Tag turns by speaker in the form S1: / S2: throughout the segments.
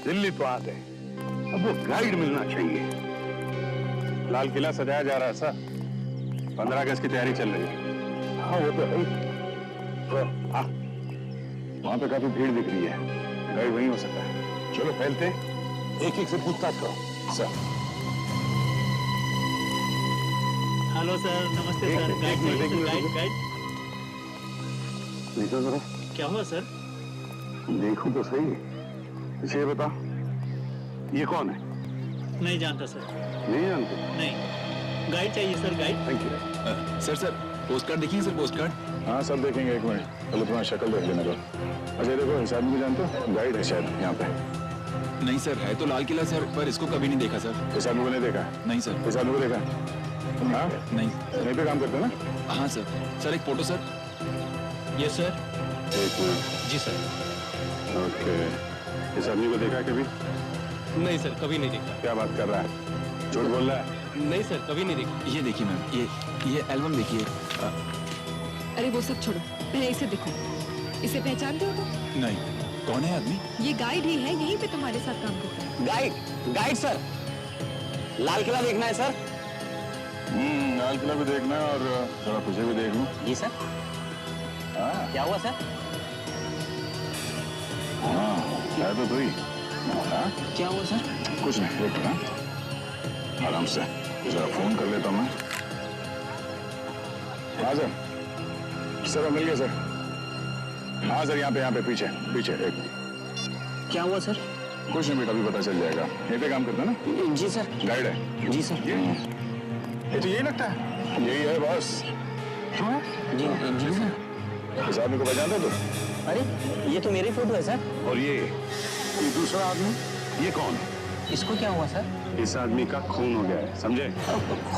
S1: दिल्ली तो आ गए, अब वो गाइड मिलना चाहिए।
S2: लाल किला सजाया जा रहा है सर, 15 अगस्त की तैयारी चल रही है।
S1: हाँ वो तो है।
S2: वहां पे काफी भीड़ दिख रही है, गाइड वहीं हो सकता है।
S1: चलो फैलते, एक एक से पूछताछ करो।
S2: सर
S3: हेलो सर, नमस्ते
S2: एक
S3: सर।
S2: मिनट,
S3: गाइड
S2: एक मिनट,
S3: चाहिए
S2: एक
S3: सर,
S2: मिनट,
S3: गाइड गाइड।
S2: देखो जरा,
S3: क्या हुआ सर?
S2: देखो तो सही। इसे बता, ये कौन है?
S3: नहीं जानता सर।
S2: नहीं जानते?
S3: नहीं, गाइड चाहिए sir, guide.
S2: Thank you.
S4: Sir post card देखिए सर, पोस्ट कार्ड।
S2: हाँ सब देखेंगे, एक मिनट। पहले तुम्हारा शक्ल देख लेने दो। अच्छा देखो, इस आदमी को जानते हो? गाइड है शायद यहाँ पे।
S4: नहीं सर, है तो लाल किला सर, पर इसको कभी नहीं देखा सर।
S2: इस आदमी को नहीं देखा?
S4: नहीं सर।
S2: इस आदमी को देखा? हाँ
S4: नहीं।
S2: यहीं पे काम करते हो ना?
S4: हाँ सर। सर एक फोटो सर।
S3: Yes sir.
S2: एक मिनट।
S3: जी सर।
S2: ओके, इस आदमी को देखा कभी?
S3: नहीं सर, कभी नहीं देखा।
S2: क्या बात कर रहा है, झूठ बोल रहा है?
S3: नहीं सर, कभी नहीं देखा।
S4: ये देखिए मैम, ये एल्बम देखिए।
S5: अरे वो सब छोड़ो, पहले इसे देखो। इसे पहचानते हो तुम?
S4: नहीं, कौन है आदमी?
S5: ये गाइड ही है, यहीं पे तुम्हारे साथ काम करता है।
S6: गाइड सर, लाल किला देखना है सर।
S2: लाल किला भी देखना है और थोड़ा तुझे भी देख लूं।
S6: जी सर।
S2: हाँ
S6: क्या हुआ सर?
S2: हाँ, है तो तू ही। हाँ
S6: क्या हुआ सर?
S2: कुछ नहीं, रुक। हाँ आराम से, जरा फोन कर लेता हूँ मैं। हाँ सर मिल गया सर। हाँ सर, यहाँ पे पीछे पीछे। एक
S6: क्या हुआ सर?
S2: कुछ नहीं बेटा, अभी पता चल जाएगा। यहीं पे काम करता है ना?
S6: जी सर।
S2: गाइड है?
S6: जी सर।
S2: ये तो यही लगता है। यही है बॉस।
S6: जी जी सर।
S2: इस आदमी को पहचानते हो तुम?
S6: अरे ये तो मेरी फोटो है सर।
S2: और ये दूसरा आदमी, ये कौन है?
S6: इसको क्या हुआ सर?
S2: इस आदमी का खून हो गया है, समझे?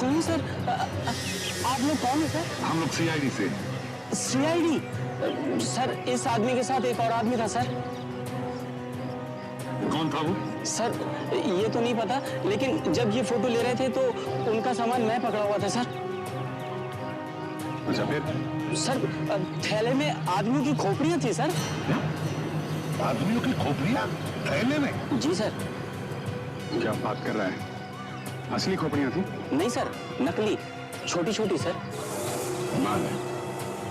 S6: कौन सर? आप लोग कौन है सर?
S2: हम लोग सीआईडी से।
S6: सीआईडी? सर इस आदमी के साथ एक और आदमी था सर।
S2: कौन था वो?
S6: सर ये तो नहीं पता, लेकिन जब ये फोटो ले रहे थे तो उनका सामान मैं पकड़ा हुआ था सर।
S2: अच्छा फिर?
S6: सर थैले में आदमियों की खोपड़ियां थी सर।
S1: आदमियों की खोपड़ियां थैले में?
S6: जी सर।
S2: क्या बात कर रहा है? असली खोपड़ियां थी?
S6: नहीं सर, नकली, छोटी छोटी सर।
S2: माल है।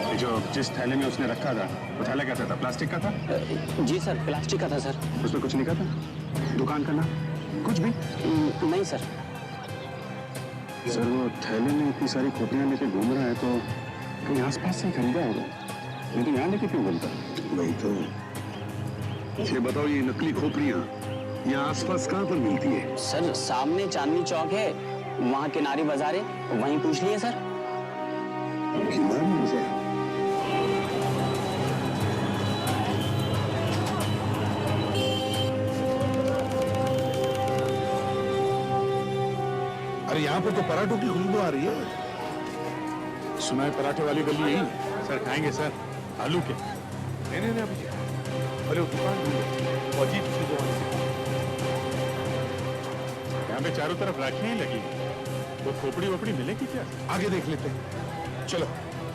S2: ये जो जिस थैले में उसने रखा था, वो थैला कैसा था? प्लास्टिक का था?
S6: जी सर, प्लास्टिक का था सर।
S2: उसमें कुछ लिखा था? दुकान का नाम? कुछ भी?
S6: नहीं सर।
S2: सर वो थैले में इतनी सारी खोपड़ियां लेके घूम रहा है तो कहीं आसपास से खरीदा होगा, नहीं तो यहाँ लेके क्यों घूमता?
S1: वही तो। ये बताओ, ये नकली खोपड़ियां यहाँ आसपास कहाँ पर मिलती है?
S6: सर सामने चांदनी चौक है, वहाँ किनारी बाजार है, वहीं पूछ लिए सर।
S1: किनारे बाजार? अरे यहाँ पर तो पराठों की खुशबू आ रही है।
S2: सुना है पराठे वाली गली यही? सर खाएंगे सर, आलू के?
S1: नहीं अभी, अरे वो दुकान ढूंढो, वो अजीब सी जो है।
S2: यहाँ पे चारों तरफ राखियां ही लगी, वो खोपड़ी वोपड़ी मिलेगी क्या?
S1: आगे देख लेते हैं, चलो।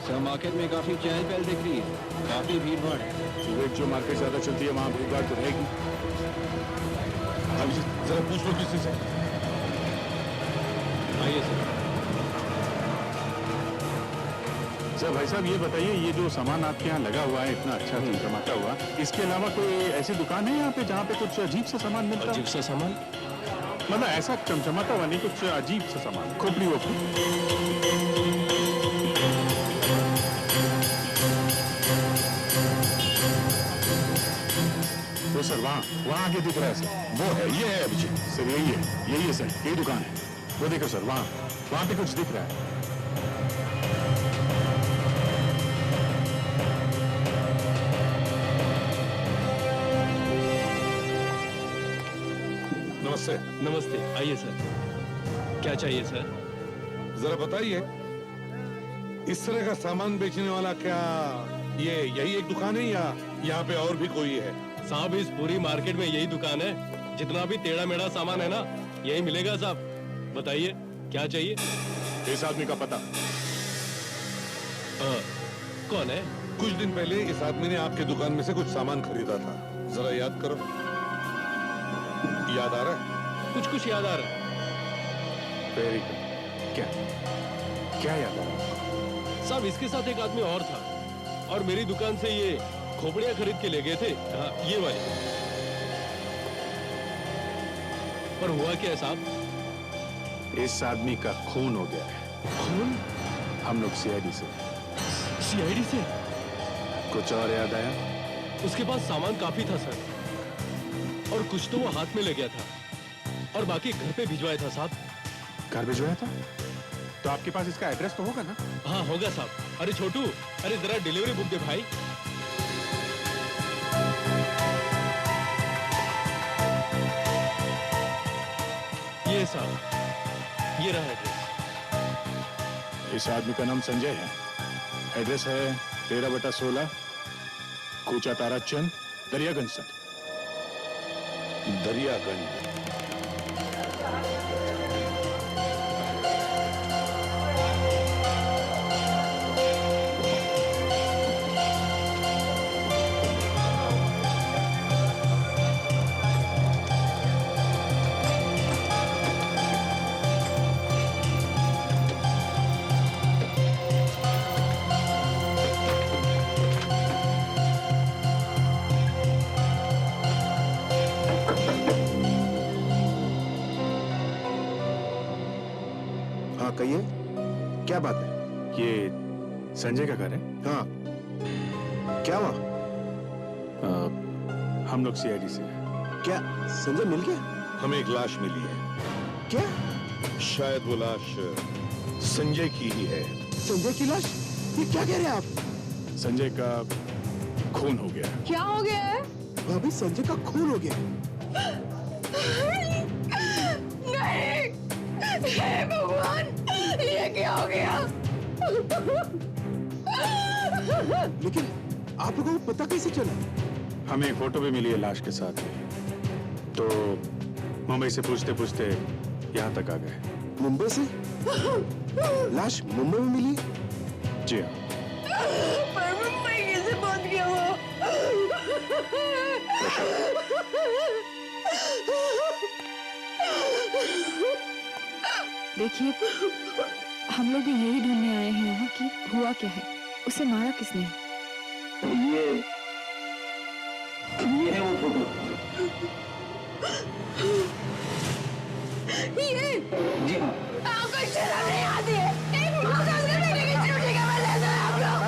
S4: सर मार्केट में काफी चहल पहल दिख रही है, काफी भीड़ भाड़ है।
S2: सुबह जो मार्केट ज्यादा चलती है वहाँ भीड़ भाड़ तो रहेगी।
S1: अब जरा पूछ लो किसी से।
S3: आइए सर।
S2: सर भाई साहब ये बताइए, ये जो सामान आपके यहाँ लगा हुआ है इतना अच्छा चमचमाता हुआ, इसके अलावा कोई ऐसी दुकान है यहाँ पे जहाँ पे कुछ अजीब सा सामान मिलता है?
S3: अजीब सा सामान?
S2: मतलब ऐसा चमचमाता हुआ नहीं, कुछ अजीब सा सामान, खोपड़ी वोपड़ी? तो सर वहाँ आगे दिख रहा है सर, वो है, ये है अभिजीत सर, यही है सर, यही दुकान है। वो देखो सर, वहाँ पे कुछ दिख रहा है।
S1: नमस्ते।
S3: नमस्ते, आइए सर। क्या चाहिए सर?
S1: जरा बताइए, इस तरह का सामान बेचने वाला क्या ये यही एक दुकान है या यहाँ पे और भी कोई है?
S3: साहब इस पूरी मार्केट में यही दुकान है, जितना भी टेढ़ा मेढ़ा सामान है ना यही मिलेगा साहब। बताइए क्या चाहिए?
S2: इस आदमी का पता?
S3: कौन है?
S1: कुछ दिन पहले इस आदमी ने आपके दुकान में से कुछ सामान खरीदा था, जरा याद करो। याद आ रहा है?
S3: कुछ कुछ याद आ रहा है।
S2: Very good. क्या क्या याद आ रहा है?
S3: साहब इसके साथ एक आदमी और था और मेरी दुकान से ये खोपड़ियां खरीद के ले गए थे। हाँ, ये वाली। पर हुआ क्या है साहब?
S2: इस आदमी का खून हो गया है।
S3: खून?
S2: हम लोग सीआईडी से।
S3: सीआईडी से?
S2: कुछ और याद आया?
S3: उसके पास सामान काफी था सर, और कुछ तो वो हाथ में ले गया था और बाकी घर पे भिजवाया था साहब।
S2: घर भिजवाया था? तो आपके पास इसका एड्रेस तो होगा ना?
S3: हाँ होगा साहब। अरे छोटू, अरे जरा डिलीवरी बुक दे भाई। ये साहब, ये रहा एड्रेस।
S2: इस आदमी का नाम संजय है। एड्रेस है 13/16 कूचा ताराचंद, दरियागंज सर।
S1: दरियागंज।
S7: हाँ कहिए, क्या बात है?
S2: ये संजय का घर है?
S7: हाँ, क्या हुआ?
S2: हम लोग सीआईडी से।
S7: क्या संजय मिल गया?
S1: हमें एक लाश मिली है।
S7: क्या?
S1: शायद वो लाश संजय की ही है।
S7: संजय की लाश? ये क्या कह रहे हैं आप?
S2: संजय का खून हो गया।
S5: क्या हो गया है?
S7: भाभी संजय का खून हो गया।
S5: नहीं, हे भगवान, ये क्या हो गया?
S7: लेकिन आप लोगों को पता कैसे चला?
S2: हमें एक फोटो भी मिली है लाश के साथ। तो मुंबई से पूछते पूछते यहाँ तक आ गए।
S7: मुंबई से? लाश मुंबई में मिली?
S2: जी हाँ।
S5: पर मुंबई कैसे पहुंच गया वो? देखिए, हम लोग भी यही ढूंढने आए हैं यहाँ कि हुआ क्या है, उसे मारा किसने?
S6: ये है वो फोटो।
S5: ये?
S6: जी हाँ।
S5: आपको शर्म नहीं आती है? एक माँ का उसके बेटे की चूड़ी का बदला दो आप लोग।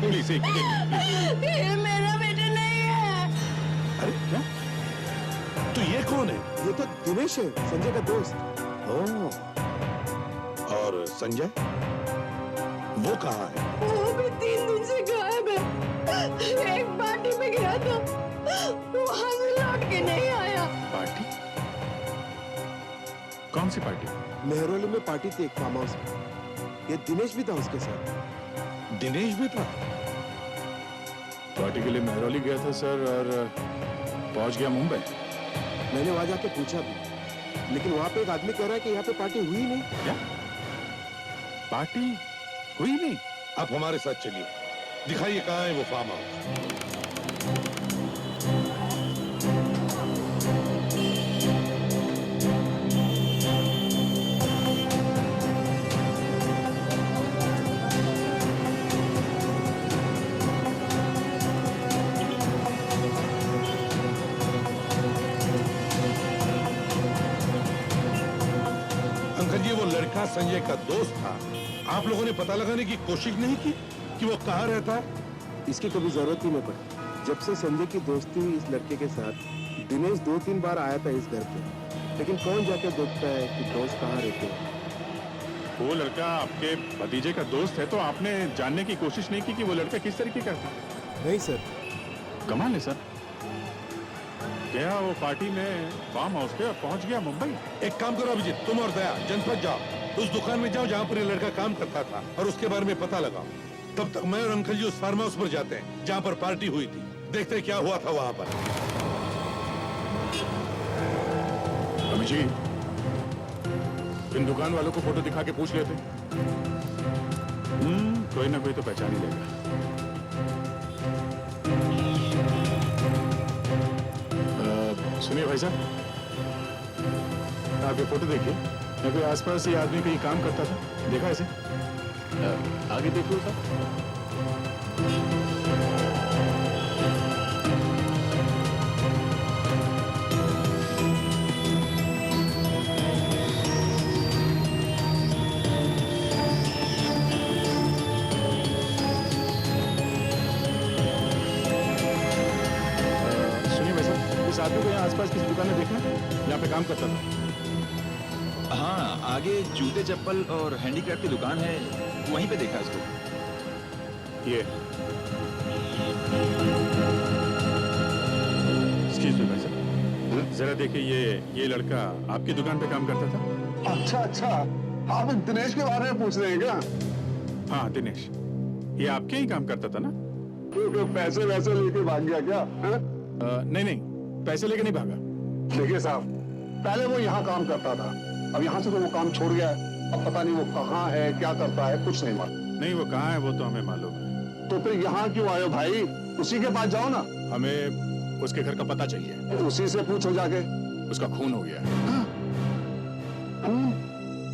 S2: प्लीज
S5: ये मेरा बेटा नहीं है।
S1: अरे क्या? तो ये कौन है?
S7: ये तो दिनेश है, संजय का दोस्त।
S1: ओह, और संजय वो कहाँ है?
S5: वो भी 3 दिन से गायब है। एक पार्टी में गया था, वहां से लौट के नहीं आया।
S2: पार्टी? कौन सी पार्टी?
S7: मेहरौली में पार्टी थी एक फार्म हाउस में। ये दिनेश भी था उसके साथ।
S1: दिनेश भी था?
S2: पार्टी के लिए मेहरौली गया था सर, और पहुंच गया मुंबई।
S7: मैंने वहां जाके पूछा भी, लेकिन वहां पे एक आदमी कह रहा है कि यहाँ पे पार्टी हुई नहीं।
S2: क्या? पार्टी हुई नहीं?
S1: आप हमारे साथ चलिए, दिखाइए कहाँ है वो फार्म हाउस। अंकल जी, वो लड़का संजय का दोस्त था। आप लोगों ने पता लगाने की कोशिश नहीं की कि वो कहाँ रहता है?
S7: इसकी कभी जरूरत ही नहीं पड़ी। जब से संजय की दोस्ती हुई इस लड़के के साथ, दिनेश 2-3 बार आया था इस घर पे, लेकिन कौन जाके देखता है कि दोस्त कहाँ रहते हैं?
S2: वो लड़का आपके भतीजे का दोस्त है, तो आपने जानने की कोशिश नहीं की कि वो लड़का किस तरीके का था?
S7: नहीं सर।
S2: कमाल है सर। गया वो पार्टी में फार्म हाउस पे और पहुंच गया मुंबई।
S1: एक काम करो अभिजीत, तुम और दया जनपद जाओ, उस दुकान में जाओ जहाँ पर ये लड़का काम करता था और उसके बारे में पता लगाओ। तब तक मैं और अंकल जी उस फार्म हाउस पर जाते हैं जहाँ पर पार्टी हुई थी, देखते हैं क्या हुआ था वहाँ पर।
S2: अभी जी, इन दुकान वालों को फोटो दिखा के पूछ लेते। कोई ना कोई तो पहचान ही लेगा। सुनिए भाई साहब, आप ये फोटो देखिए। या कोई आसपास ये आदमी कहीं काम करता था, देखा इसे? आगे देखो साहब। सुनिए भाई साहब, इस आदमी को यहाँ आसपास किसी दुकान में देखना, यहाँ पे काम करता था।
S8: हाँ, आगे जूते चप्पल और हैंडीक्राफ्ट की दुकान है, वहीं पे देखा इसको।
S2: ये एक्सक्यूज मी भाई साहब, जरा देखिए, ये लड़का आपकी दुकान पे काम करता था?
S9: अच्छा अच्छा, आप दिनेश के बारे में पूछ रहे हैं क्या?
S2: हाँ दिनेश, ये आपके ही काम करता था ना?
S9: तो पैसे वैसे लेके भाग गया क्या?
S2: नहीं नहीं, पैसे लेके नहीं भागा।
S9: देखिए साहब, पहले वो यहाँ काम करता था, अब यहाँ से तो वो काम छोड़ गया है। अब पता नहीं वो कहाँ है, क्या करता है, कुछ नहीं मालूम।
S2: नहीं, वो कहाँ है वो तो हमें मालूम है।
S9: तो फिर यहाँ क्यों आए हो भाई? उसी के पास जाओ ना।
S2: हमें उसके घर का पता चाहिए।
S9: उसी से पूछो जाके।
S2: उसका खून हो गया है।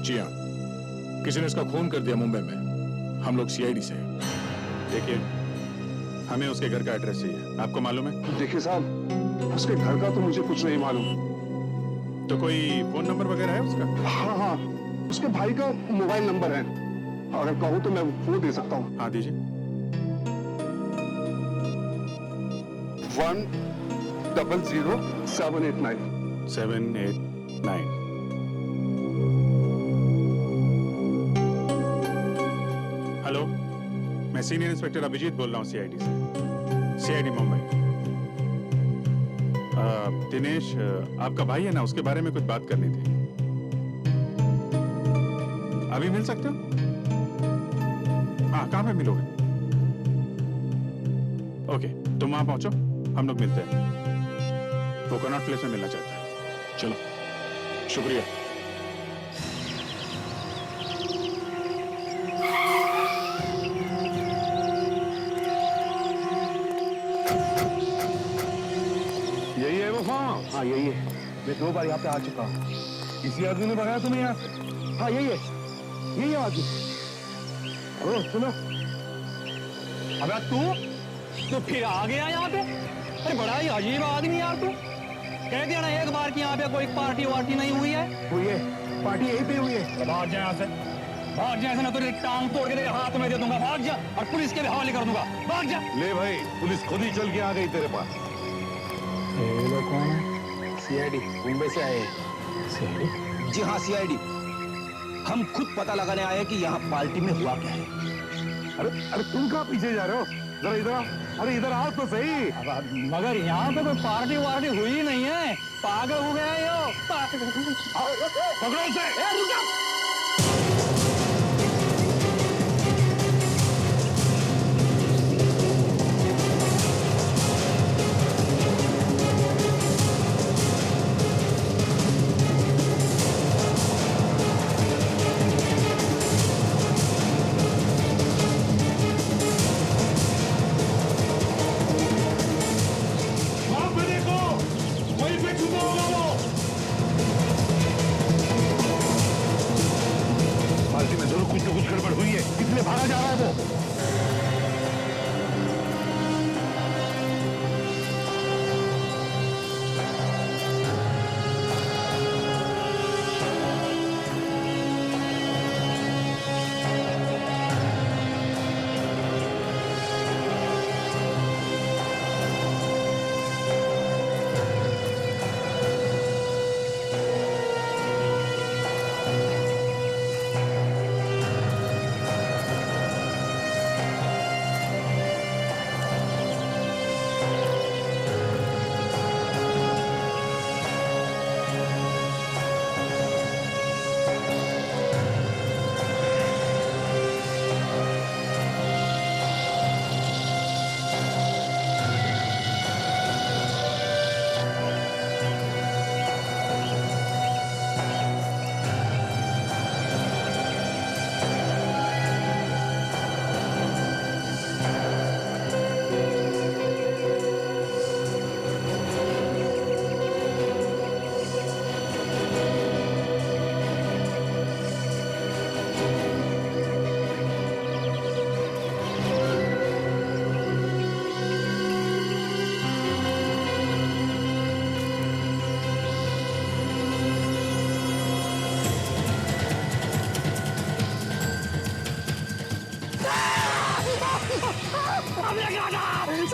S2: जी हाँ, किसी ने उसका खून कर दिया मुंबई में। हम लोग सीआईडी से। देखिए, हमें उसके घर का एड्रेस चाहिए, आपको मालूम है?
S9: देखिए साहब, उसके घर का तो मुझे कुछ नहीं मालूम।
S2: तो कोई फोन नंबर वगैरह है उसका?
S9: हाँ हाँ, उसके भाई का मोबाइल नंबर है, अगर कहूँ तो मैं वो दे सकता हूँ।
S2: हाँ दीजिए।
S9: 100789।
S2: 789। हेलो, मैं सीनियर इंस्पेक्टर अभिजीत बोल रहा हूँ सीआईडी से, सीआईडी मुंबई। दिनेश आपका भाई है ना, उसके बारे में कुछ बात करनी थी। अभी मिल सकते हो? हाँ, कहाँ पे मिलोगे? ओके, तुम वहां पहुंचो, हम लोग मिलते हैं। वो कनॉट प्लेस में मिलना चाहता है। चलो, शुक्रिया।
S9: यही है वो फार्म? हाँ यही है, मैं 2 बार यहाँ पे आ चुका हूँ। किसी आदमी ने बताया तुम्हें यहाँ से? हाँ यही है, यही है आदमी। ओ सुनो,
S6: अबे तू फिर आ गया यहाँ पे? अरे बड़ा ही अजीब आदमी यार तू। कह दिया ना एक बार कि यहाँ पे कोई पार्टी वार्टी नहीं हुई है।
S9: हुई है, पार्टी यहीं पे हुई है।
S6: भाग जा यहाँ से, भाग जा, ऐसे ना तो तेरी टांग तोड़ के तेरे हाथ में दे दूंगा। भाग जा और पुलिस के भी हवाले कर दूंगा। भाग जा।
S1: ले भाई, पुलिस खुद ही चल के आ गई तेरे पास।
S6: ये लोग कौन है?
S7: सीआईडी मुंबई से आए हैं।
S6: सीआईडी?
S8: जी हाँ, सीआईडी। हम खुद पता लगाने आए हैं कि यहाँ पार्टी में हुआ क्या है।
S9: अरे तुम कहाँ पीछे जा रहे हो? जरा इधर आओ। अरे इधर आओ तो सही।
S6: मगर यहाँ पे कोई पार्टी वार्टी हुई नहीं है। पागल हो गया है यो।
S9: पकड़ो उसे।
S6: रुक।
S1: पार्टी में जरूर कुछ न कुछ गड़बड़ हुई है, इसलिए भागा जा रहा है वो।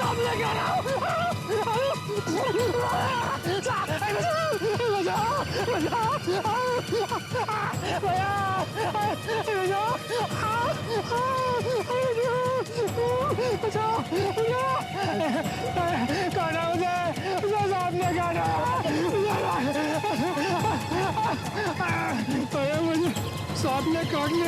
S6: साहब लेके आ रहा सांप ने काट लिया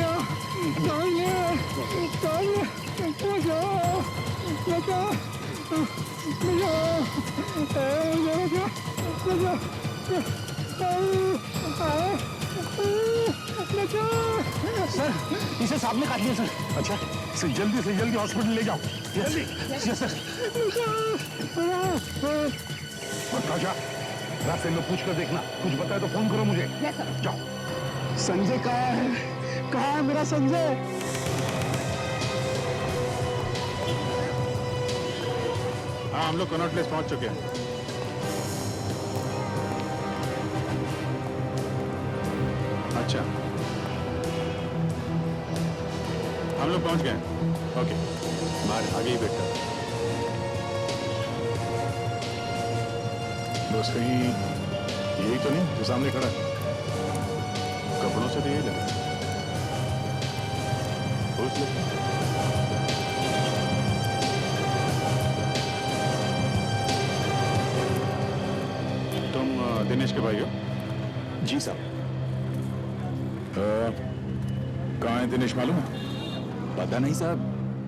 S6: सर इसे सांप ने काट लिया सर।
S9: अच्छा इसे जल्दी से जल्दी हॉस्पिटल ले जाओ, जल्दी।
S6: Yes sir.
S9: और राजा रास्ते में पूछ कर देखना, कुछ बताए तो फोन करो मुझे। जाओ।
S6: संजय कहाँ है मेरा संजय?
S2: हाँ हम लोग कनॉट प्लेस पहुंच चुके हैं। अच्छा हम लोग पहुंच गए। ओके बाहर आगे ही बैठा। दोस्त कहीं यही तो नहीं जो सामने खड़ा है? कपड़ों से तो यही लगा। पूछ लो। तुम दिनेश के भाई हो?
S8: जी साहब।
S2: कहाँ है दिनेश मालूम है?
S8: पता नहीं साहब,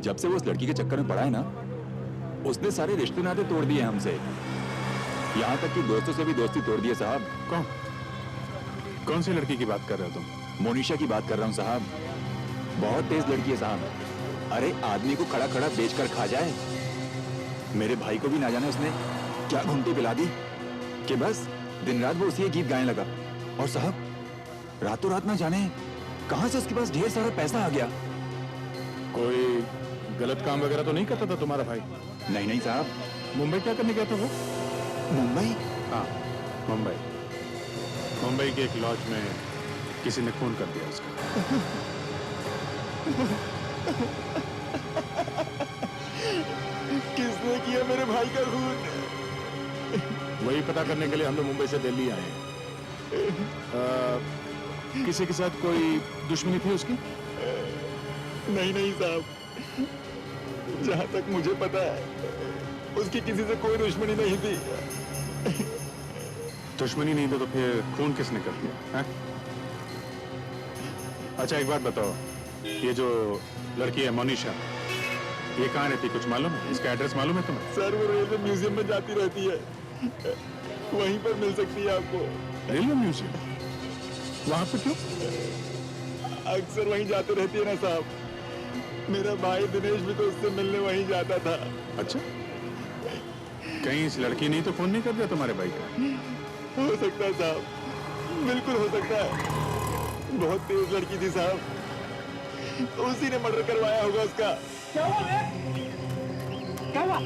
S8: जब से वो उस लड़की के चक्कर में पड़ा है ना, उसने सारे रिश्ते नाते तोड़ दिए हमसे। यहाँ तक कि दोस्तों से भी दोस्ती तोड़ दिए साहब।
S2: कौन सी लड़की की बात कर रहे हो तुम?
S8: मोनिशा की बात कर रहा हूँ साहब। बहुत तेज लड़की है साहब। अरे आदमी को खड़ा खड़ा बेच कर खा जाए। मेरे भाई को भी ना जाने उसने क्या घुमटी पिला दी कि बस दिन रात वो उसी गीत गाने लगा। और साहब रातों रात ना जाने कहां से उसके पास ढेर सारा पैसा आ गया।
S2: कोई गलत काम वगैरह तो नहीं करता था तुम्हारा भाई?
S8: नहीं नहीं साहब।
S2: मुंबई क्या करने गया था वो?
S8: मुंबई?
S2: हाँ मुंबई। मुंबई के एक लॉज में किसी ने खून कर दिया उसका।
S8: किसने किया मेरे भाई का खून?
S2: वही पता करने के लिए हम लोग मुंबई से दिल्ली आए हैं। किसी के साथ कोई दुश्मनी थी उसकी?
S8: नहीं नहीं साहब, जहां तक मुझे पता है उसकी किसी से कोई दुश्मनी नहीं थी।
S2: दुश्मनी नहीं तो फिर खून किसने कर दिया है? अच्छा एक बात बताओ, ये जो लड़की है मोनिशा, ये कहाँ रहती कुछ मालूम है? इसका एड्रेस मालूम है तुम्हें?
S8: सर वो रेलवे म्यूजियम में जाती रहती है, वहीं पर मिल सकती है आपको।
S2: Railway museum? वहां पे क्यों?
S8: अक्सर वहीं जाते रहती है ना साहब। मेरा भाई दिनेश भी तो उससे मिलने वहीं जाता था।
S2: अच्छा, कहीं इस लड़की ने तो फोन नहीं कर दिया तुम्हारे भाई का?
S8: हो सकता है साहब, बिल्कुल हो सकता है। बहुत तेज लड़की थी साहब, उसी ने मर्डर करवाया होगा उसका।
S6: क्या हुआ?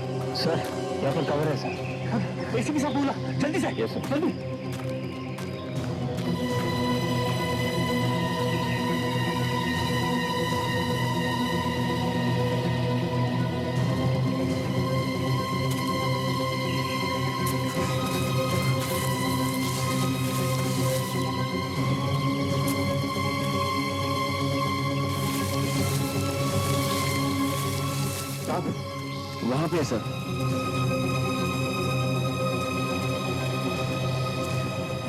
S6: सर यहाँ पर कवर है सर। एसीपी साहब बोला जल्दी से। यस सर जल्दी।
S8: वहां पे है सर।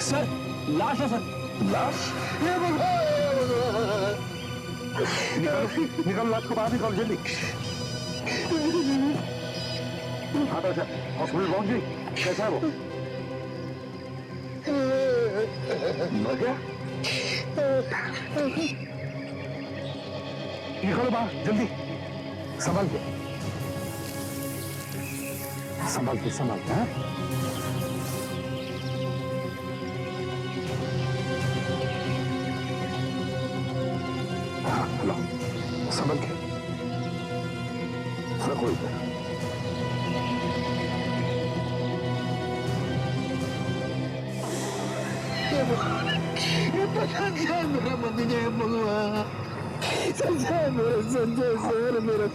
S6: सर लाश है सर।
S9: लाश? निकल लाश को बाहर निकाल जल्दी। हाँ तो हॉस्पिटल पहुंच गई? कैसा है वो? मर गया? निकलो बाहर जल्दी, संभाल के संभाल के संभाल के। हाँ हाँ लो संभाल के रखो इधर।
S6: ये पता क्या मेरा मम्मी ने भगवान संजय मेरा संजय सर मेरा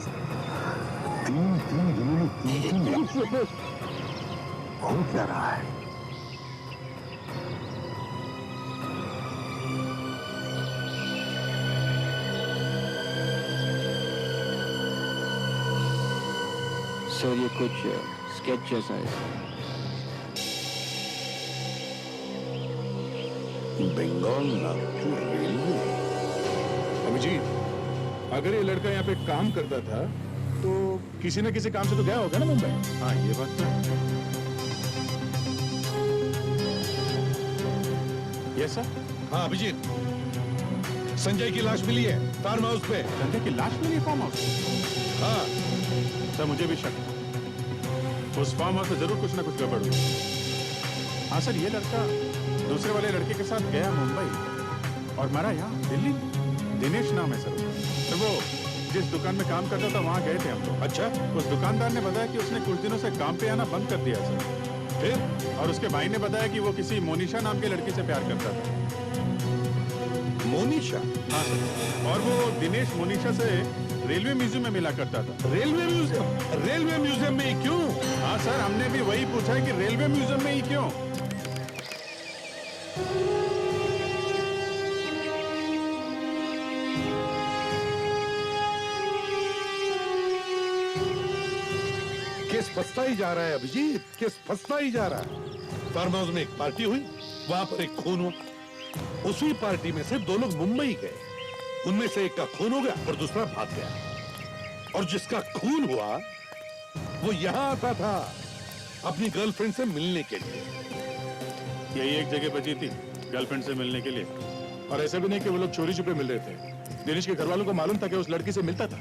S9: हो क्या रहा है?
S4: सर ये कुछ स्केच जैसा है।
S9: बंगाल नागपुर रेलवे।
S2: अभिजीत, अगर ये लड़का यहाँ पे काम करता था तो किसी न किसी काम से तो गया होगा ना मुंबई।
S8: हाँ ये बात तो है।
S2: Yes sir.
S1: हाँ अभिजीत, संजय की लाश मिली है फार्म हाउस पे।
S2: संजय की लाश मिली फार्म हाउस।
S1: हाँ
S2: सर मुझे भी शक है। उस फार्म हाउस में जरूर कुछ ना कुछ गड़बड़ हुई। हाँ सर, ये लड़का दूसरे वाले लड़के के साथ गया मुंबई और मरा यहाँ दिल्ली। दिनेश नाम है सर। तो वो जिस दुकान में काम करता था वहाँ गए थे हम लोग।
S1: अच्छा,
S2: उस दुकानदार ने बताया कि उसने कुछ दिनों से काम पे आना बंद कर दिया सर।
S1: फिर
S2: और उसके भाई ने बताया कि वो किसी मोनिशा नाम के लड़की से प्यार करता था।
S1: मोनिशा?
S2: हाँ सर। और वो दिनेश मोनिशा से रेलवे म्यूजियम में मिला करता था।
S1: Railway museum? रेलवे म्यूजियम में ही क्यों?
S2: हाँ सर, हमने भी वही पूछा है कि रेलवे म्यूजियम में ही क्यों।
S1: केस फंसता ही जा रहा है अभिजीत, केस फंसता ही जा रहा है। फार्म हाउस में एक पार्टी हुई, वहां पर एक खून हुआ। उसी पार्टी में से दो लोग मुंबई गए, उनमें से एक का खून हो गया और दूसरा भाग गया। और जिसका खून हुआ वो यहाँ आता था अपनी गर्लफ्रेंड से मिलने के लिए।
S2: यही एक जगह बची थी गर्लफ्रेंड से मिलने के लिए। और ऐसा भी नहीं कि वो लोग चोरी छुपे मिल रहे थे। दिनेश के घर वालों को मालूम था कि उस लड़की से मिलता था।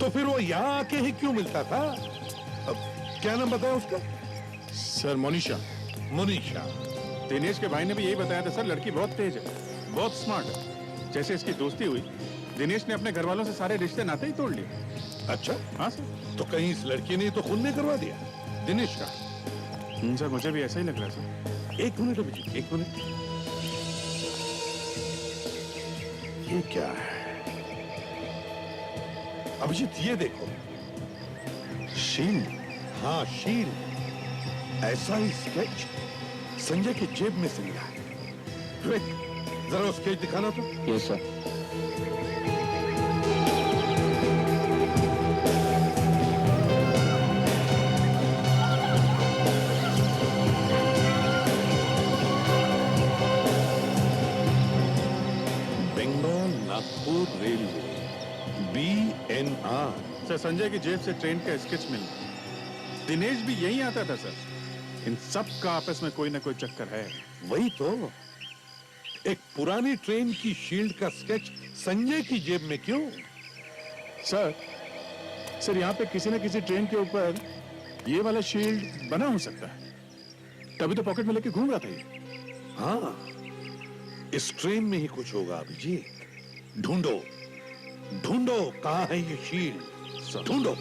S1: तो फिर वो यहाँ आके ही क्यों मिलता था? अब क्या नाम बताया उसका?
S2: सर मोनिशा।
S1: मोनिशा।
S2: दिनेश के भाई ने भी यही बताया था सर, लड़की बहुत तेज है, बहुत स्मार्ट है। जैसे इसकी दोस्ती हुई, दिनेश ने अपने घर वालों से सारे रिश्ते नाते ही तोड़ लिए।
S1: अच्छा,
S2: हाँ सर।
S1: तो कहीं इस लड़की ने तो खून नहीं करवा दिया दिनेश का?
S2: सर मुझे भी ऐसा ही लग रहा है सर।
S1: एक मिनट अभिजीत, एक मिनट। ये क्या है अभिजीत? ये देखो, शील्ड। हाँ शील्ड। ऐसा ही स्केच संजय की जेब में से मिला है। विवेक, जरा वो स्केच दिखाना तो।
S4: Yes sir.
S1: Bengal Nagpur railway, BNR।
S2: Sir Sanjay की जेब से ट्रेन का स्केच मिला। दिनेश भी यही आता था सर। इन सब का आपस में कोई ना कोई चक्कर है।
S1: वही तो, एक पुरानी ट्रेन की शील्ड का स्केच संजय की जेब में क्यों?
S2: सर यहाँ पे किसी न किसी ट्रेन के ऊपर ये वाला शील्ड बना हो सकता है, तभी तो पॉकेट में लेके घूम रहा था ये।
S1: हाँ, इस ट्रेन में ही कुछ होगा अभिजीत। ढूंढो ढूंढो, कहाँ है ये शील्ड? ढूंढो।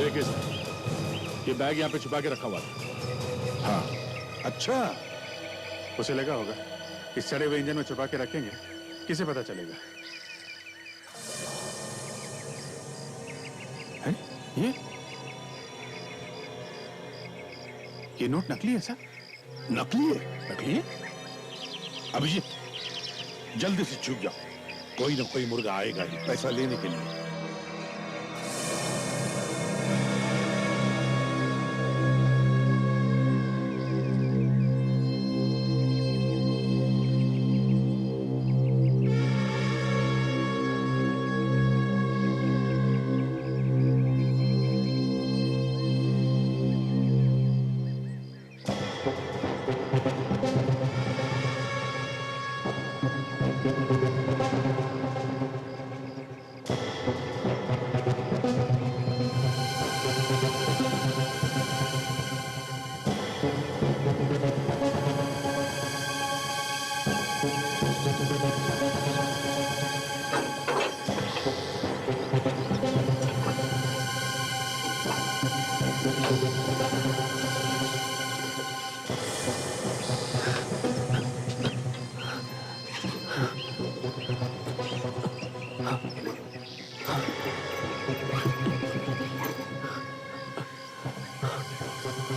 S2: ब्रेकेज है। ये बैग यहाँ पे छुपा के रखा हुआ था।
S1: हाँ, अच्छा।
S2: उसे लगा होगा इस सड़े हुए इंजन में छुपा के रखेंगे, किसे पता चलेगा। है? ये नोट नकली है सर?
S1: नकली है?
S2: नकली है?
S1: अभिजीत, जल्दी से छुप जाओ, कोई ना कोई मुर्गा आएगा ही पैसा लेने के लिए।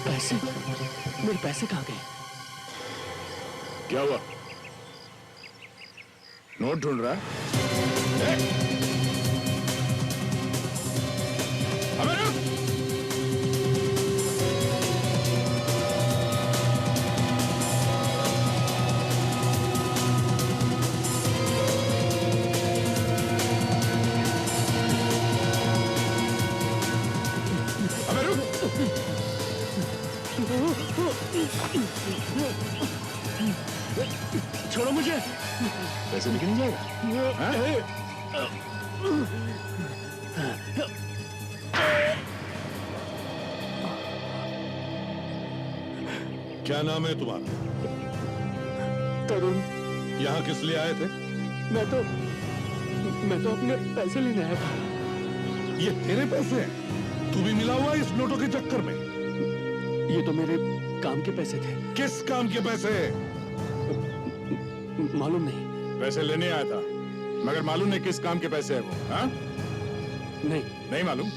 S6: पैसे? मेरे पैसे कहाँ गए?
S2: क्या हुआ? नोट ढूंढ रहा है? अबे रुक! अबे रुक!
S6: छोड़ो मुझे।
S2: पैसे लेके नहीं जाएगा? हाँ?
S1: क्या नाम है तुम्हारा?
S6: तरुण।
S1: यहाँ किस लिए आए थे?
S6: मैं तो अपने पैसे लेने आया था।
S1: ये तेरे पैसे हैं? तू भी मिला हुआ है इस नोटों के चक्कर में?
S6: ये तो मेरे काम के पैसे थे।
S1: किस काम के पैसे?
S6: मालूम नहीं।
S2: पैसे लेने आया था, मगर मालूम नहीं किस काम के पैसे है वो। हाँ?
S6: नहीं।
S2: नहीं मालूम?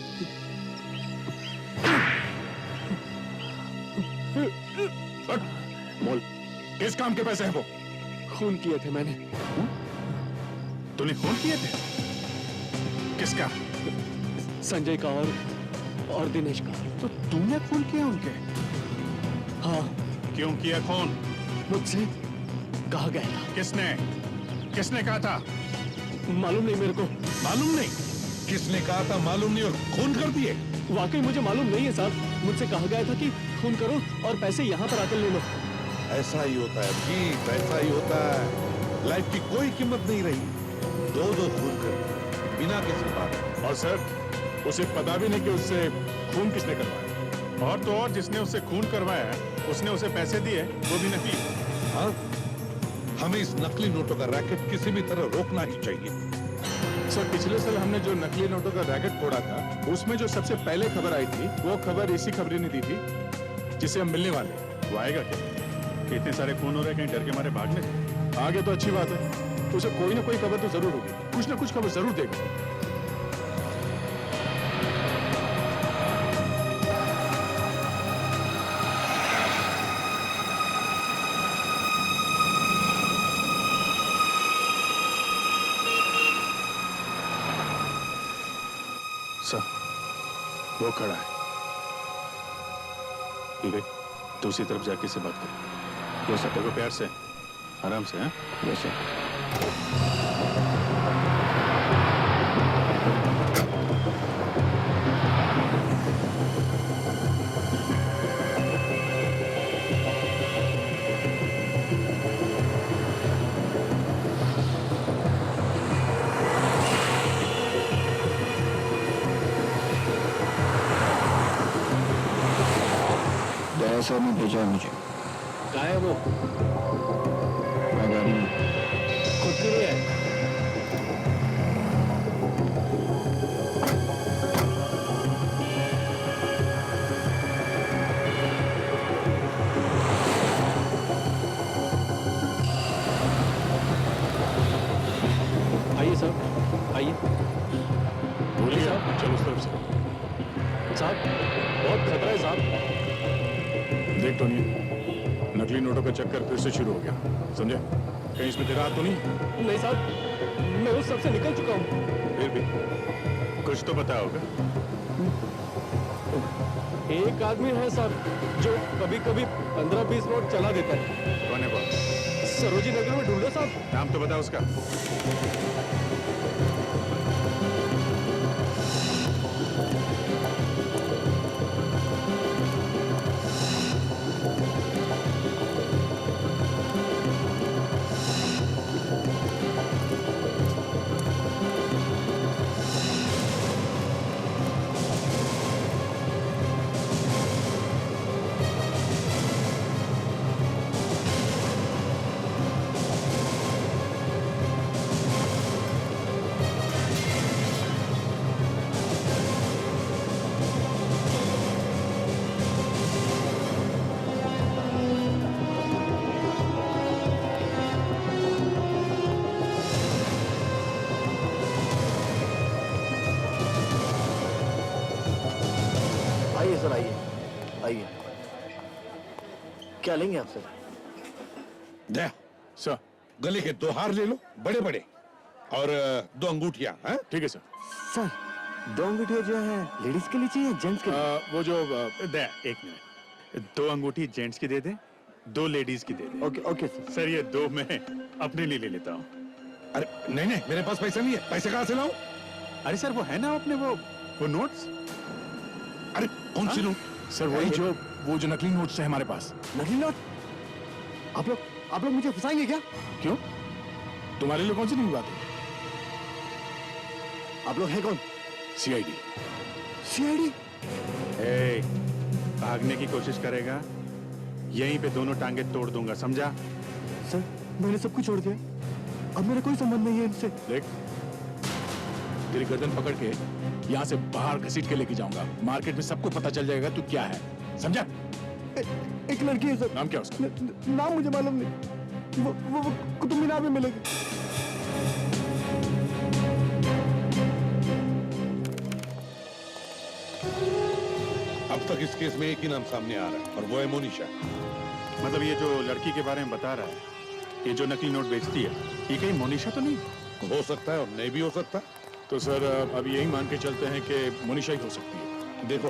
S2: हट, बोल, किस काम के पैसे हैं वो?
S6: खून किए थे मैंने।
S2: तूने खून किए थे? किसका?
S6: संजय का और दिनेश का।
S2: तो तूने खून किया उनके?
S6: हाँ।
S2: क्यों किया खून?
S6: मुझसे कहा गया था।
S2: किसने कहा था?
S6: मालूम नहीं मेरे को।
S1: मालूम नहीं? किसने कहा था मालूम नहीं और खून कर दिए?
S6: वाकई मुझे मालूम नहीं है साहब। मुझसे कहा गया था कि खून करो और पैसे यहाँ पर आकर ले लो।
S1: ऐसा ही होता है जी, ऐसा ही होता है। लाइफ की कोई कीमत नहीं रही। दो खून कर बिना किसी बात।
S2: और सर, उसे पता भी नहीं कि उससे खून किसने करवाया। और तो और जिसने उससे खून करवाया है, उसने उसे पैसे दिए, वो भी नकली।
S1: हाँ, हमें इस नकली नोटों का रैकेट किसी भी तरह रोकना ही चाहिए।
S2: सर, पिछले साल हमने जो नकली नोटों का रैकेट फोड़ा था, उसमें जो सबसे पहले खबर आई थी, वो खबर इसी खबरी ने दी थी जिसे हम मिलने वाले। वो आएगा क्या? कि इतने सारे खून हो रहे, कहीं डर के मारे भागने? आगे तो अच्छी बात है, उसे कोई ना कोई खबर तो जरूर होगी, कुछ ना कुछ खबर जरूर देगा। वो खड़ा है। विवेक, दूसरी तरफ जाके से बात कर। वो सब देखो, प्यार से, आराम से। हाँ, वैसे।
S4: सर ने भेजा है मुझे।
S6: कहाँ है वो?
S4: मैं गाड़ी में।
S6: खुद के लिए है?
S3: साहब बहुत खतरा है साहब।
S2: देख टोनी, नकली नोटों का चक्कर फिर से शुरू हो गया, समझे? कहीं इसमें तेरा हाथ तो नहीं?
S3: नहीं साहब, मैं उस सब से निकल चुका हूँ।
S2: फिर भी कुछ तो पता होगा।
S3: एक आदमी है साहब जो कभी कभी 15-20 नोट चला देता है।
S2: कौन है वो?
S3: सरोजी नगर में ढूंढो साहब।
S2: नाम तो बता उसका।
S6: आइए सर, आइए आइए। क्या लेंगे आप सर?
S1: दे
S2: सर
S1: गले के 2 हार ले लो, बड़े बड़े, और 2 अंगूठियां। हाँ,
S2: ठीक है सर।
S7: सर 2 अंगूठियां जो है लेडीज के लिए चाहिए जेंट्स के लिए?
S2: वो जो दे, एक मिनट, 2 अंगूठी जेंट्स की दे दे, 2 लेडीज की दे दे।
S7: Okay okay sir.
S2: सर ये 2 मैं अपने लिए ले लेता हूँ।
S1: अरे नहीं नहीं, मेरे पास पैसा नहीं है, पैसे कहाँ से लाऊं?
S2: अरे सर वो है ना अपने वो नोट्स।
S1: अरे कौन सी नोट?
S2: सर वही जो नकली नोट्स है हमारे पास।
S7: नकली नोट? आप लोग मुझे फंसाएंगे क्या?
S2: क्यों? तुम्हारे लिए कौन सी नई बात है?
S7: आप लोग हैं कौन?
S2: सीआईडी।
S7: सीआईडी?
S2: ए, भागने की कोशिश करेगा, यहीं पे दोनों टांगे तोड़ दूंगा, समझा?
S7: सर मैंने सब कुछ छोड़ दिया, अब मेरा कोई संबंध नहीं है इनसे।
S2: देख, तेरी गर्दन पकड़ के यहाँ से बाहर घसीट के लेके जाऊंगा। मार्केट में सबको पता चल जाएगा तू क्या है, समझा?
S7: एक लड़की है सर।
S2: नाम क्या उसका?
S7: नाम मुझे मालूम नहीं, वो कुतुब मीनार में मिलेगी।
S1: अब तक इस केस में एक ही नाम सामने आ रहा है, और वो है मोनिशा।
S2: मतलब ये जो लड़की के बारे में बता रहा है, ये जो नकली नोट बेचती है, ये कहीं मोनिशा तो नहीं?
S1: हो सकता है और नहीं भी हो सकता।
S2: तो सर अब यही मान के चलते हैं कि मोनिशा ही हो सकती है।
S1: देखो,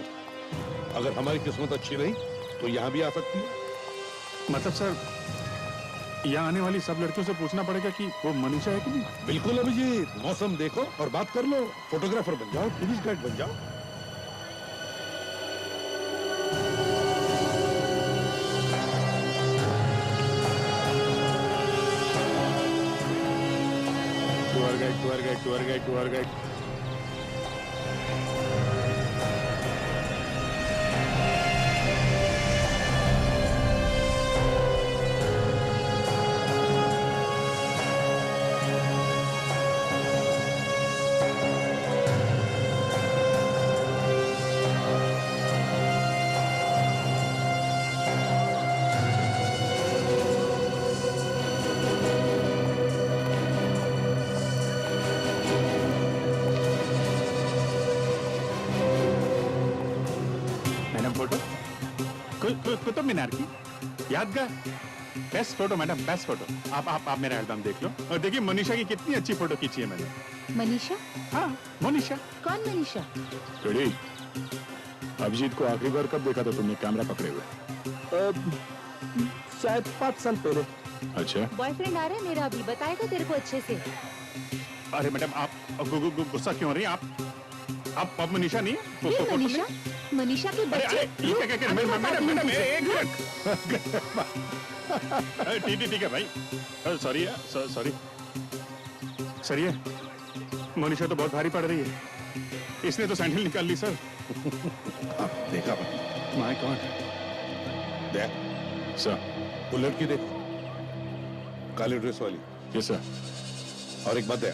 S1: अगर हमारी किस्मत अच्छी रही तो यहाँ भी आ सकती है।
S2: मतलब सर यहाँ आने वाली सब लड़कियों से पूछना पड़ेगा कि वो मोनिशा है कि नहीं?
S1: बिल्कुल अभिजीत, मौसम देखो और बात कर लो, फोटोग्राफर बन जाओ, टूरिस्ट गाइड बन जाओ।
S2: Tour guide. कुतुब मीनार की यादगार best photo madam, best photo. आप मेरा एल्बम देख लो और देखिए मनीषा की कितनी अच्छी फोटो खींची है मैंने।
S5: मनीषा?
S2: हाँ मनीषा।
S5: कौन मनीषा?
S2: अभिजीत को आखिरी बार कब देखा था तुमने कैमरा पकड़े हुए?
S7: शायद 5 साल पहले।
S2: अच्छा,
S5: बॉयफ्रेंड आ रहा है मेरा अभी, बताएगा तेरे को अच्छे से।
S2: अरे मैडम आप गुस्सा क्यों हो रही हैं? आप मनीषा नहीं है?
S5: ये मनीषा? मनीषा के बच्चे?
S2: मैडम एक मिनट। ठीक है भाई, सॉरी सर, ये मनीषा तो बहुत भारी पड़ रही है, इसने तो सैंडल निकाल ली सर।
S1: देखा
S2: माय गॉड।
S1: देख
S2: सर,
S1: वो लड़की देखो, काले ड्रेस वाली।
S2: Yes sir.
S1: और एक बात है,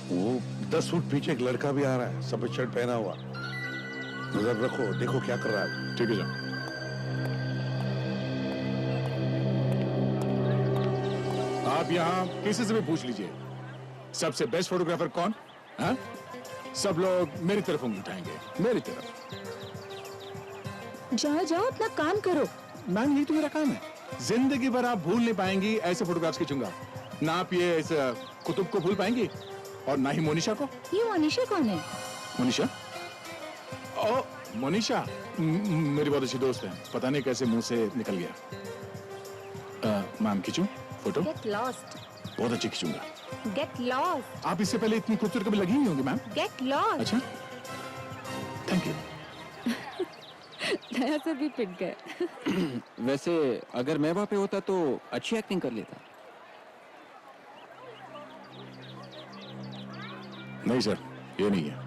S1: वो 10 फुट पीछे एक लड़का भी आ रहा है, सफेद शर्ट पहना हुआ। नजर रखो, देखो क्या कर रहा है।
S2: ठीक है सर। आप यहाँ किसी से भी पूछ लीजिए, सबसे बेस्ट फोटोग्राफर कौन? हाँ? सब लोग मेरी तरफ उंगली उठाएंगे, मेरी तरफ।
S5: जाओ जाओ अपना काम करो।
S2: मैम यही तो मेरा काम है। जिंदगी भर आप भूल नहीं पाएंगी ऐसे फोटोग्राफ्स खींचूंगा। ना आप ये इस कुतुब को भूल पाएंगी और ना ही मोनिशा को।
S5: ये मोनिशा कौन है?
S2: मोनिशा? ओ मोनिशा मेरी बहुत अच्छी दोस्त है। पता नहीं कैसे मुंह से निकल गया। मैम खींचूं फोटो?
S5: Get lost.
S2: बहुत अच्छी खींचूंगा।
S5: Get lost.
S2: आप इससे पहले इतनी खूबसूरत कभी लगी नहीं होंगी मैम।
S5: Get lost.
S2: अच्छा थैंक यू।
S5: दया से भी पिट गए।
S4: वैसे अगर मैं वहां पे होता तो अच्छी एक्टिंग कर लेता।
S2: नहीं सर ये नहीं है।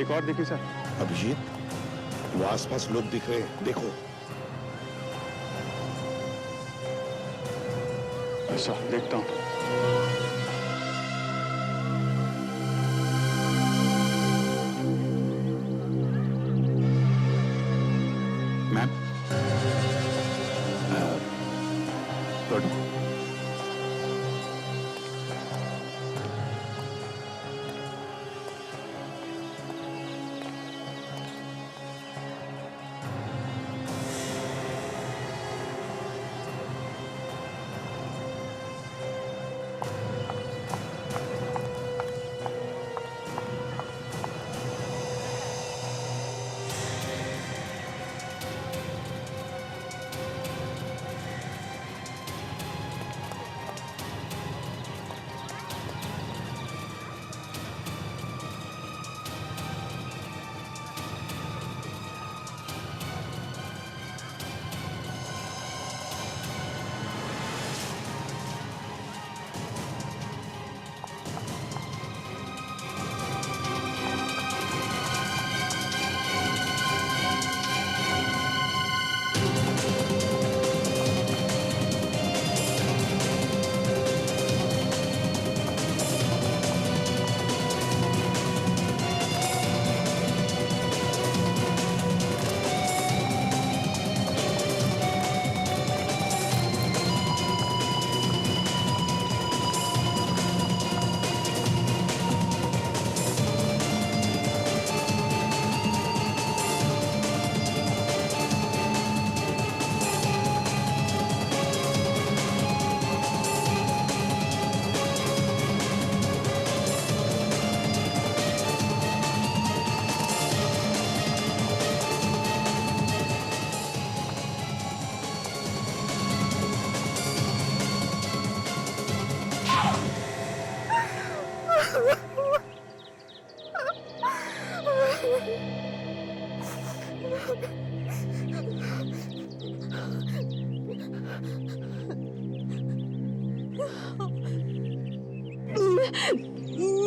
S2: एक और देखिए सर।
S1: अभिजीत वो आसपास लोग दिख रहे हैं, देखो।
S2: ऐसा देखता हूँ। Ma'am photo.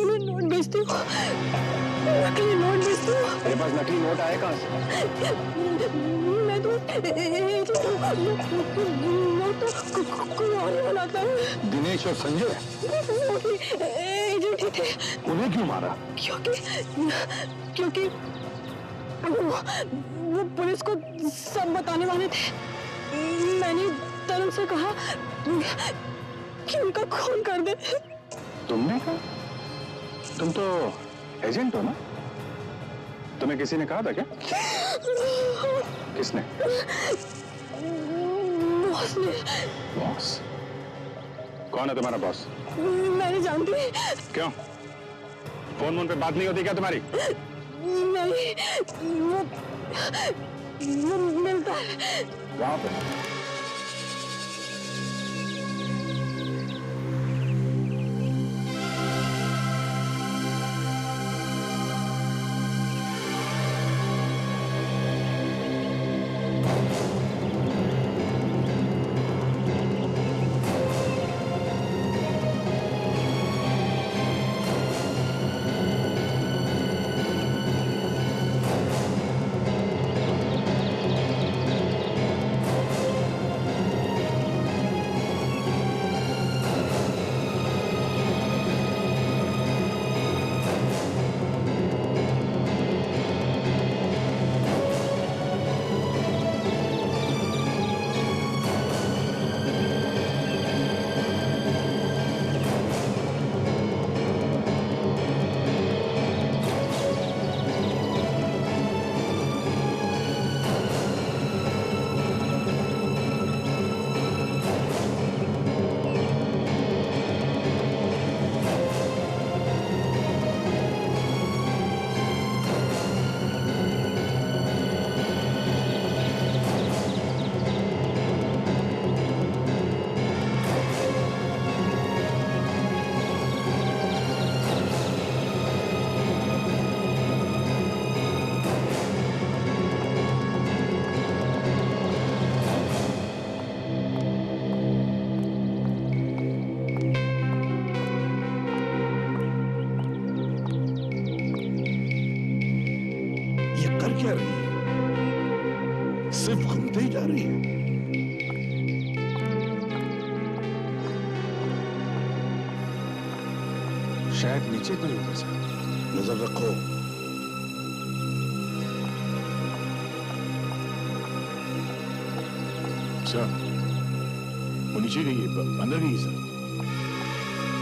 S5: मैं नोट बेचती हूँ, नकली नोट बेचती हूँ।
S6: तेरे पास नकली नोट आए कहाँ से?
S5: मैं तो नोट तो कोई और ही बनाता है।
S9: दिनेश और संजय
S5: एजेंट ही थे।
S9: उन्हें क्यों मारा?
S5: क्योंकि वो पुलिस को सब बताने वाले थे। मैंने तरुण से कहा कि उनका खून कर दे।
S2: तुमने कहा? तुम तो एजेंट हो ना? तुम्हें किसी ने कहा था क्या? किसने?
S5: बॉस ने।
S2: बॉस? कौन है तुम्हारा बॉस?
S5: मैं नहीं जानती।
S2: क्यों? फोन पे बात नहीं होती क्या तुम्हारी?
S5: नहीं, वो मिलता है।
S2: वहां पे?
S1: सिर्फ घूमते ही जा रही है।
S2: शायद नीचे कोई होगा सर।
S1: नजर रखो।
S2: सर वो नीचे गई है, अंदर गई है सर।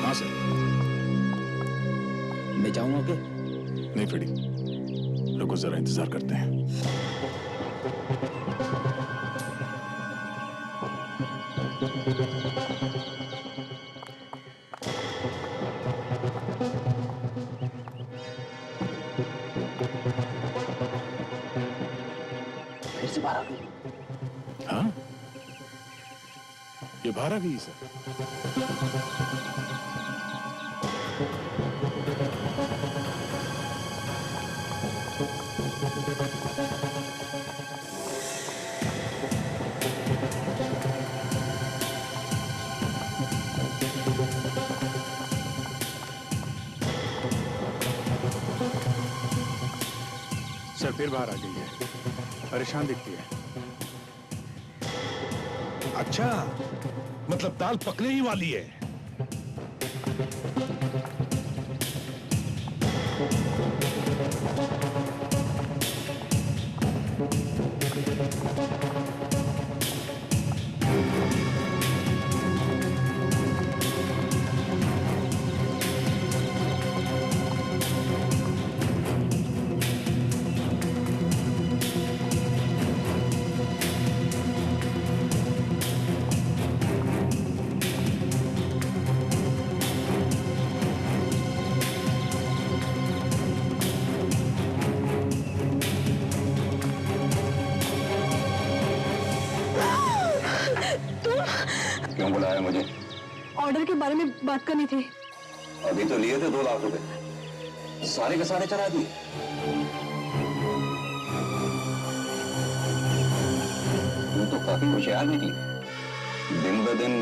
S2: हाँ सर।
S4: मैं जाऊंगा के?
S2: नहीं फ्रेडी, रुको जरा इंतजार करते हैं।
S4: फिर से बाहर आ गई।
S2: हाँ, ये बाहर आ गई सर। सर फिर बाहर आ गई है, परेशान दिखती है।
S1: अच्छा, मतलब दाल पकने ही वाली है।
S4: क्यों बुलाया मुझे?
S5: ऑर्डर के बारे में बात करनी थी।
S4: अभी तो लिए थे 2 लाख रुपए, सारे के सारे चढ़ा दिए। तू तो काफी होशियार निकली, दिन ब दिन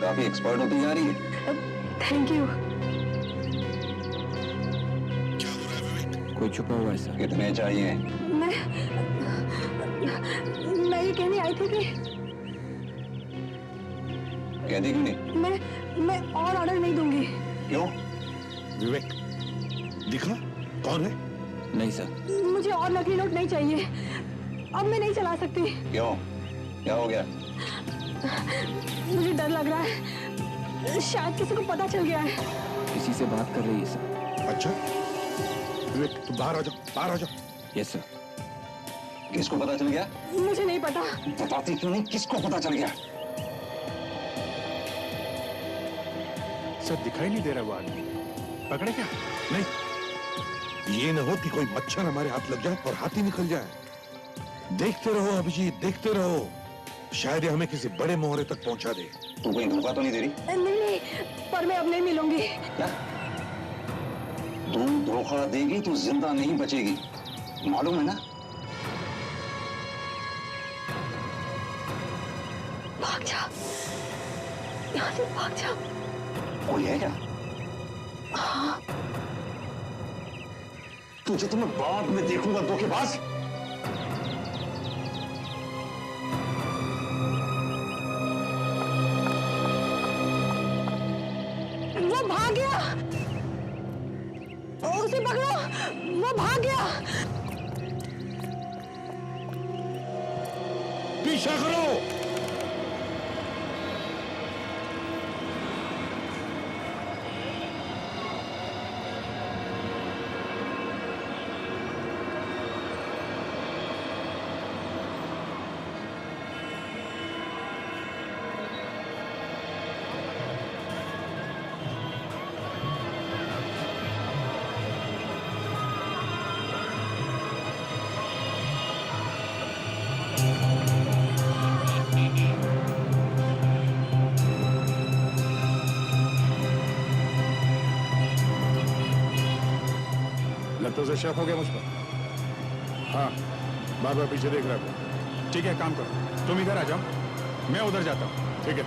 S4: काफी एक्सपर्ट होती जा रही है।
S5: Thank you.
S4: कोई छुपा हुआ है सर? कितने चाहिए?
S5: मैं ये कहने आई थी कि
S4: कह दी क्यों नहीं?
S5: मैं और ऑर्डर नहीं दूंगी।
S4: क्यों?
S1: विवेक, दिखा कौन है?
S4: नहीं सर।
S5: मुझे और नकली नोट नहीं चाहिए, अब मैं नहीं चला सकती।
S4: क्यों? क्या हो गया?
S5: मुझे डर लग रहा है, शायद किसी को पता चल गया है।
S4: किसी से बात कर रही है सर।
S1: अच्छा विवेक, तुम बाहर आ जाओ, बाहर आ जाओ।
S4: Yes sir. किसको पता चल गया?
S5: मुझे नहीं पता।
S4: बताती क्यों नहीं, किसको पता चल गया?
S2: सर दिखाई नहीं दे रहा वो आदमी, पकड़े क्या?
S1: नहीं, ये न हो कि कोई मच्छर हमारे हाथ लग जाए और हाथ ही निकल जाए। देखते रहो अभिजीत, देखते रहो, शायद ये हमें किसी बड़े मोहरे तक पहुंचा दे।
S4: तू कोई धोखा तो नहीं दे रही?
S5: नहीं, पर मैं अब नहीं मिलूंगी।
S4: क्या? तू धोखा देगी तो जिंदा नहीं बचेगी, मालूम है ना?
S5: भाग जा, यहाँ से भाग जा।
S4: कोई है क्या?
S5: हाँ।
S4: तुझे तो मैं बाद में देखूंगा धोखेबाज।
S5: वो भाग गया, उसे पकड़ो, वो भाग गया।
S1: पीछा करो।
S2: लगता है शक हो गया मुझ पर। हाँ, बार बार पीछे देख रहा हूँ। ठीक है, काम करो, तुम इधर आ जाओ, मैं उधर जाता हूँ। ठीक है?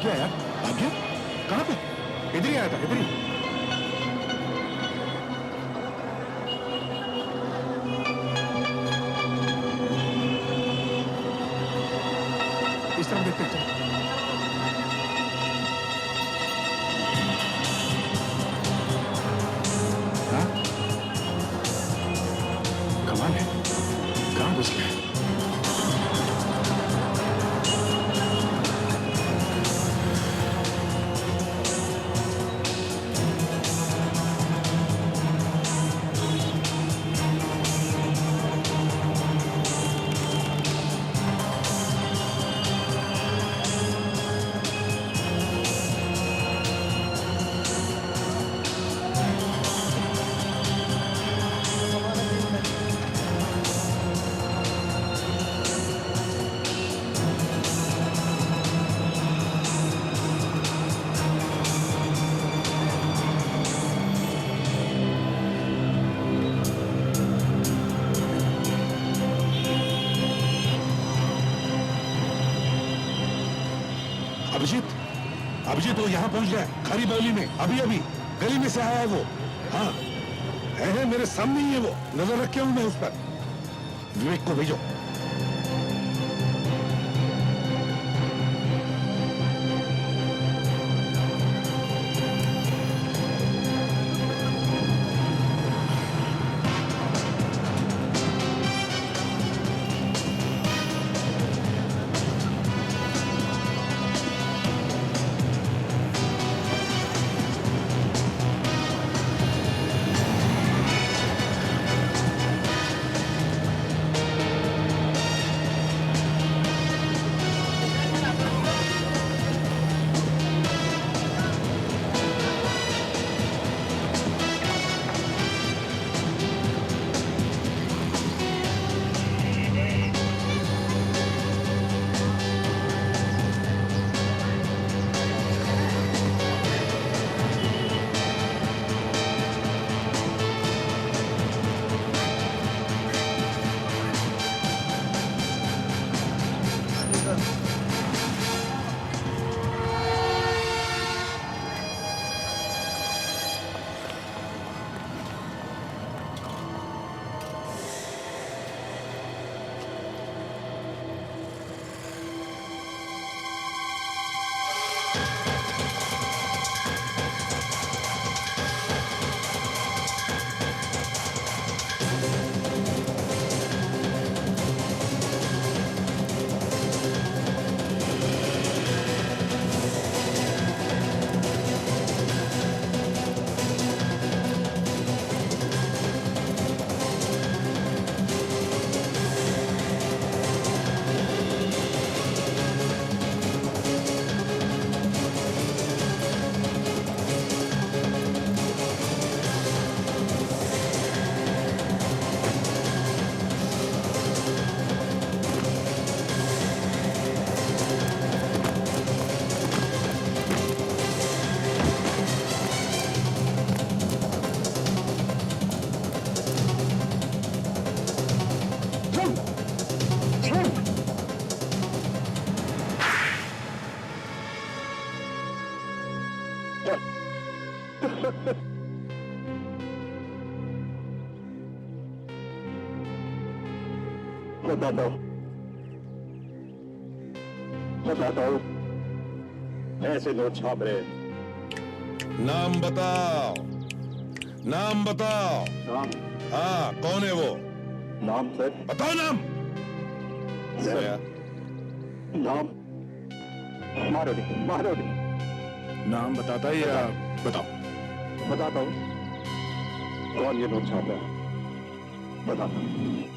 S2: गया यार, भाग गया? कहाँ पे? इधर ही आया था, इधर ही। इस तरफ देखते हैं, चलो। हाँ? कमाल है, कहाँ घुस गया?
S1: अभिजीत, अभिजीत वो यहाँ पहुंच गया है, खारी बावली में, अभी अभी गली में से आया है वो। हाँ है मेरे सामने ही है वो, नजर रखे हूं मैं उस पर। विवेक को भेजो।
S9: बताता हूँ ऐसे लोग छाप रहे।
S1: नाम बताओ, नाम बताओ।
S9: नाम?
S1: हाँ कौन है वो?
S9: नाम सर?
S1: बताओ नाम।
S9: नाम मारोड़ी। मारोड़ी
S2: नाम बताता है या बताओ?
S9: बताता हूँ। कौन ये नोट छाप रहा है? बताता हूँ।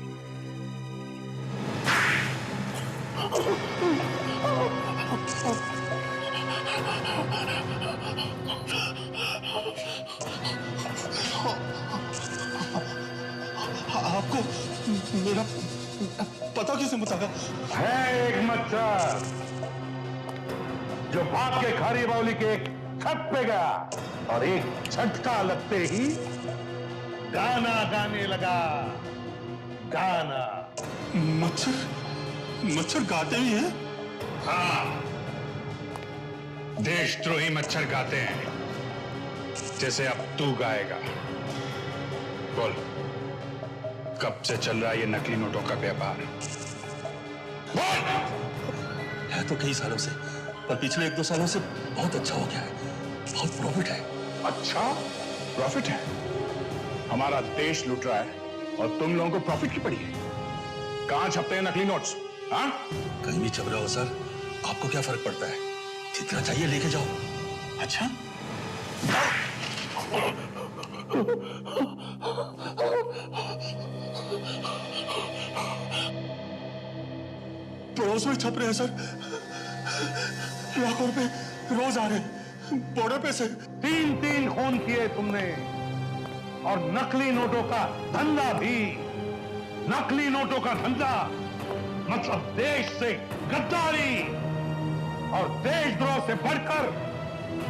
S10: आपको मेरा पता कैसे बताया?
S9: है एक मच्छर जो भाग के खारी बावली के एक छत पे गया और एक झटका लगते ही गाना गाने लगा। गाना।
S10: मच्छर? मच्छर गाते ही हैं?
S9: हाँ,
S2: देशद्रोही मच्छर गाते हैं जैसे अब तू गाएगा। बोल, कब से चल रहा है ये नकली नोटों का व्यापार? बोल!
S10: है तो कई सालों से, पर पिछले 1-2 सालों से बहुत अच्छा हो गया है। बहुत प्रॉफिट है।
S2: अच्छा, प्रॉफिट है? हमारा देश लूट रहा है और तुम लोगों को प्रॉफिट की पड़ी है। कहां छपते हैं नकली नोट्स? हाँ?
S10: कहीं भी छप रहा हो सर, आपको क्या फर्क पड़ता है? जितना चाहिए लेके जाओ।
S2: अच्छा,
S10: पड़ोस में छप रहे हैं सर, लाखों रुपए रोज आ रहे हैं बॉर्डर पे से।
S9: 3 खून किए तुमने, और नकली नोटों का धंधा भी। नकली नोटों का धंधा मतलब देश से गद्दारी, और देशद्रोह से बढ़कर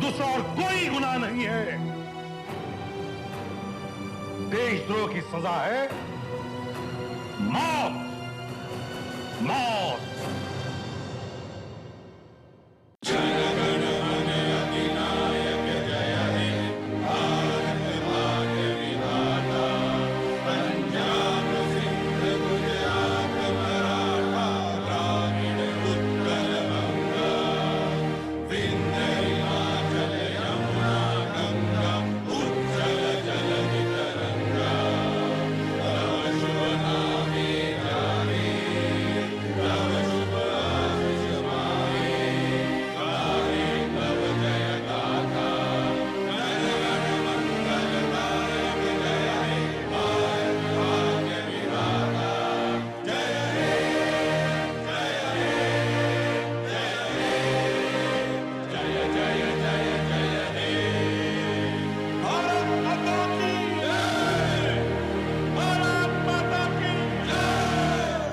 S9: दूसरा और कोई गुनाह नहीं है। देशद्रोह की सजा है मौत। मौत।